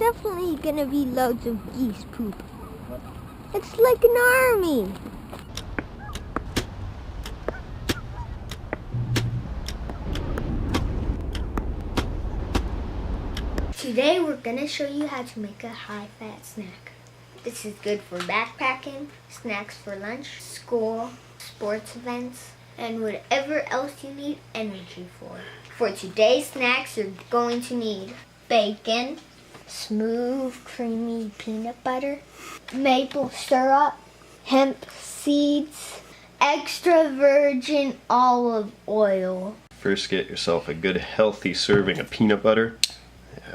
definitely gonna be loads of geese poop. It's like an army. Today we're gonna show you how to make a high-fat snack. This is good for backpacking, snacks for lunch, school, sports events, and whatever else you need energy for. For today's snacks, you're going to need bacon, smooth, creamy peanut butter, maple syrup, hemp seeds, extra virgin olive oil. First, get yourself a good healthy serving of peanut butter.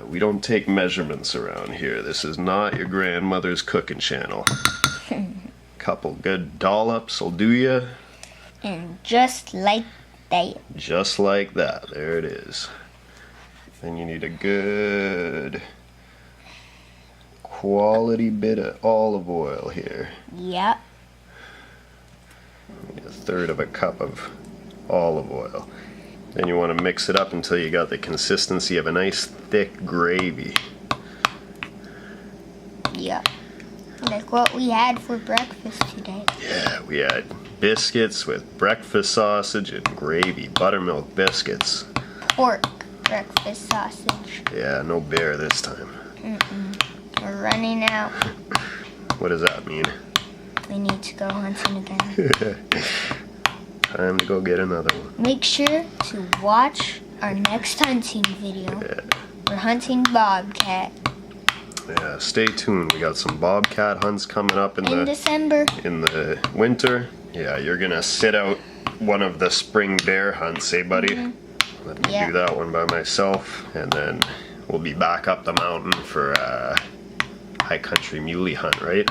We don't take measurements around here. This is not your grandmother's cooking channel. Couple good dollops will do ya. And just like that. Just like that. There it is. Then you need a good quality bit of olive oil here. Yep. A third of a cup of olive oil. Then you want to mix it up until you got the consistency of a nice thick gravy. Yep. Like what we had for breakfast today. Yeah, we had biscuits with breakfast sausage and gravy, buttermilk biscuits. Pork breakfast sausage. Yeah, no bear this time. We're running out. What does that mean? We need to go hunting again. Time to go get another one. Make sure to watch our next hunting video. Yeah. We're hunting bobcat. Yeah, stay tuned. We got some bobcat hunts coming up in December. In the winter. Yeah, you're gonna sit out one of the spring bear hunts, eh, buddy? Let me do that one by myself, and then we'll be back up the mountain for a high country muley hunt, right?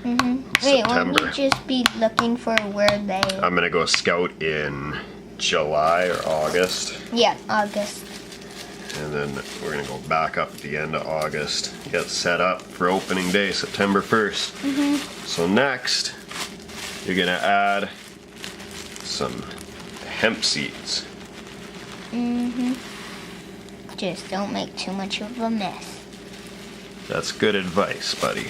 Wait, September. won't you just be looking for where they... I'm gonna go scout in July or August. Yeah, August. And then we're gonna go back up at the end of August. Get set up for opening day, September 1st. So next, you're gonna add some hemp seeds. Just don't make too much of a mess. That's good advice, buddy.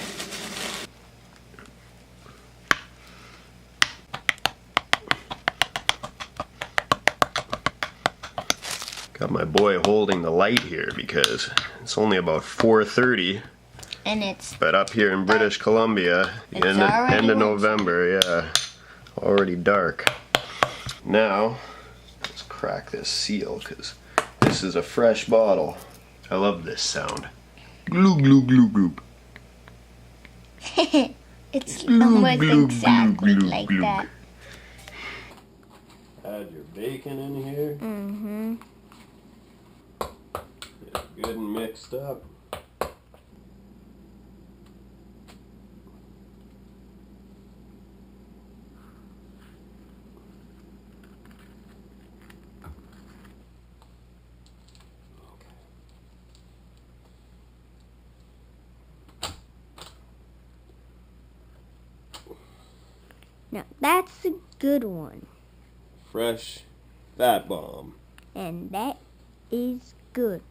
Got my boy holding the light here because it's only about 4:30. And it's... But up here in British Columbia, It's end already of November, yeah, already dark. Now, let's crack this seal because this is a fresh bottle. I love this sound. Glue, glue, glue, glue. It's almost exactly like that. Add your bacon in here. Get it good and mixed up. Now that's a good one. Fresh fat bomb. And that is good.